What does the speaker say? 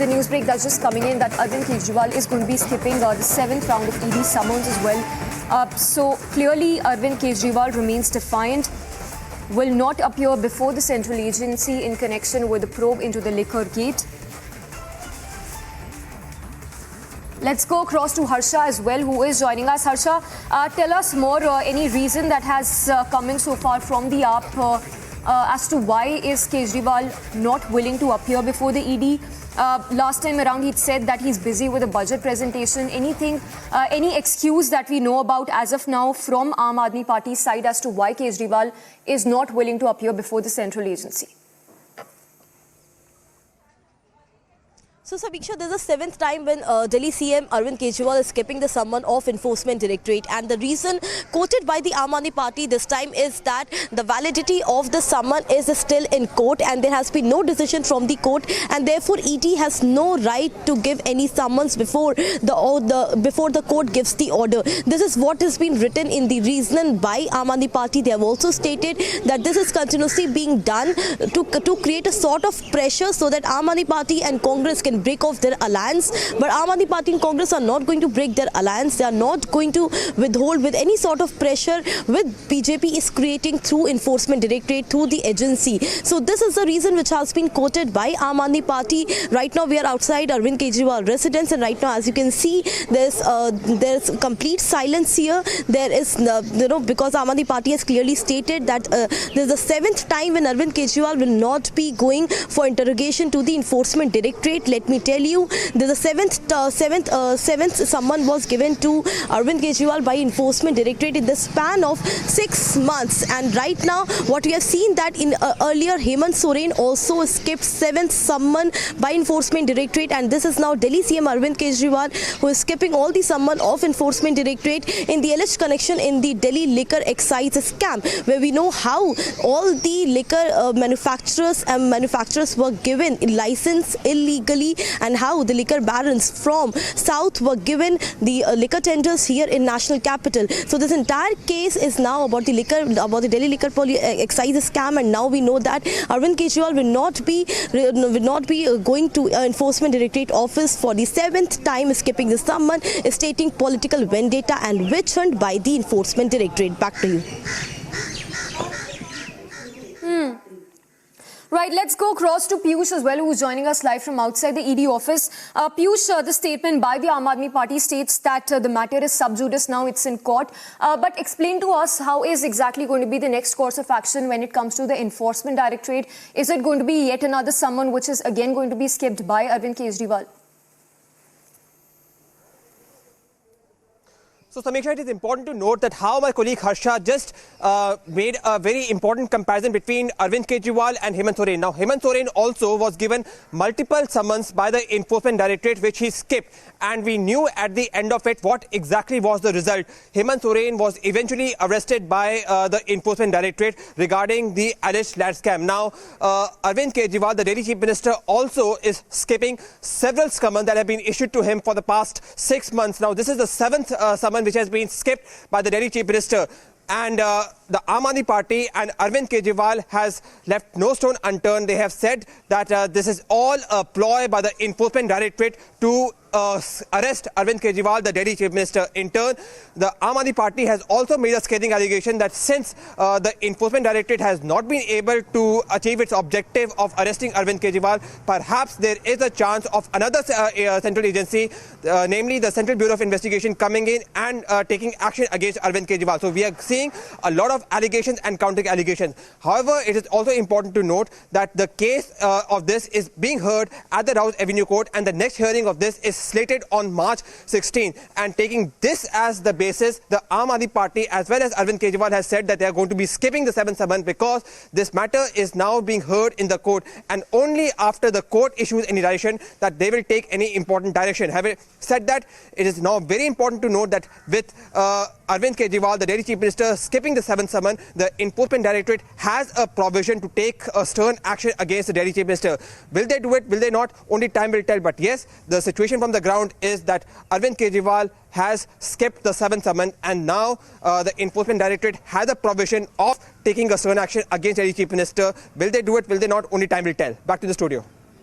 the news break that's just coming in that Arvind Kejriwal is going to be skipping the 7th round of ED summons as well. So clearly Arvind Kejriwal remains defiant, will not appear before the central agency in connection with the probe into the liquor gate. Let's go across to Harsha as well, who is joining us. Harsha, tell us more, any reason that has come in so far from the AAP as to why is Kejriwal not willing to appear before the ED? Last time around, he'd said that he's busy with a budget presentation. Anything, any excuse that we know about as of now from Aam Aadmi Party's side as to why Kejriwal is not willing to appear before the central agency? So, Sabiksha, this is the 7th time when Delhi CM Arvind Kejriwal is skipping the summon of Enforcement Directorate, and the reason quoted by the Aam Aadmi Party this time is that the validity of the summon is still in court and there has been no decision from the court, and therefore ED has no right to give any summons before the court gives the order. This is what has been written in the reason by Aam Aadmi Party. They have also stated that this is continuously being done to create a sort of pressure so that Aam Aadmi Party and Congress can break off their alliance. But Aam Aadmi Party and Congress are not going to break their alliance. They are not going to withhold with any sort of pressure with BJP is creating through Enforcement Directorate, through the agency. So this is the reason which has been quoted by Aam Aadmi Party. Right now we are outside Arvind Kejriwal residence, and right now, as you can see, there's complete silence here. There is because Aam Aadmi Party has clearly stated that this is the 7th time when Arvind Kejriwal will not be going for interrogation to the Enforcement Directorate. Let me tell you, the seventh summon was given to Arvind Kejriwal by Enforcement Directorate in the span of 6 months. And right now, what we have seen that in earlier, Hemant Soren also skipped 7th summon by Enforcement Directorate, and this is now Delhi CM Arvind Kejriwal who is skipping all the summon of Enforcement Directorate in the alleged connection in the Delhi liquor excise scam, where we know how all the liquor manufacturers were given license illegally, and how the liquor barons from south were given the liquor tenders here in national capital. So this entire case is now about the Delhi liquor excise scam, and now we know that Arvind Kejriwal will not be going to Enforcement Directorate office for the 7th time, skipping the summon, stating political vendetta and witch hunt by the Enforcement Directorate. Back to you. Right, let's go across to Piyush as well, who's joining us live from outside the ED office. Piyush, the statement by the Aam Aadmi Party states that the matter is sub judice now, it's in court. But explain to us, how is exactly going to be the next course of action when it comes to the Enforcement Directorate? Is it going to be yet another summon which is again going to be skipped by Arvind Kejriwal? So, Samiksha, it is important to note that how my colleague Harsha just made a very important comparison between Arvind Kejriwal and Hemant Soren. Now, Hemant Soren also was given multiple summons by the Enforcement Directorate, which he skipped. And we knew at the end of it what exactly was the result. Hemant Soren was eventually arrested by the Enforcement Directorate regarding the alleged land scam. Now, Arvind Kejriwal, the Delhi Chief Minister, also is skipping several summons that have been issued to him for the past 6 months. Now, this is the 7th summon which has been skipped by the Delhi Chief Minister. And the Aam Aadmi Party and Arvind Kejriwal has left no stone unturned. They have said that this is all a ploy by the Enforcement Directorate to arrest Arvind Kejriwal, the Delhi Chief Minister. In turn, the Aam Aadmi Party has also made a scathing allegation that since the Enforcement Directorate has not been able to achieve its objective of arresting Arvind Kejriwal, perhaps there is a chance of another central agency, namely the Central Bureau of Investigation, coming in and taking action against Arvind Kejriwal. So we are seeing a lot of allegations and counter allegations. However, it is also important to note that the case of this is being heard at the Rouse Avenue Court, and the next hearing of this is slated on March 16. And taking this as the basis, the Aam Aadmi Party as well as Arvind Kejriwal has said that they are going to be skipping the 7th summon because this matter is now being heard in the court, and only after the court issues any direction that they will take any important direction. Having said that, it is now very important to note that with Arvind Kejriwal, the Delhi Chief Minister, skipping the 7th summon, the Enforcement Directorate has a provision to take a stern action against the Delhi Chief Minister. Will they do it? Will they not? Only time will tell. But yes, the situation from the ground is that Arvind Kejriwal has skipped the 7th summon, and now the Enforcement Directorate has a provision of taking a stern action against the Delhi Chief Minister. Will they do it? Will they not? Only time will tell. Back to the studio.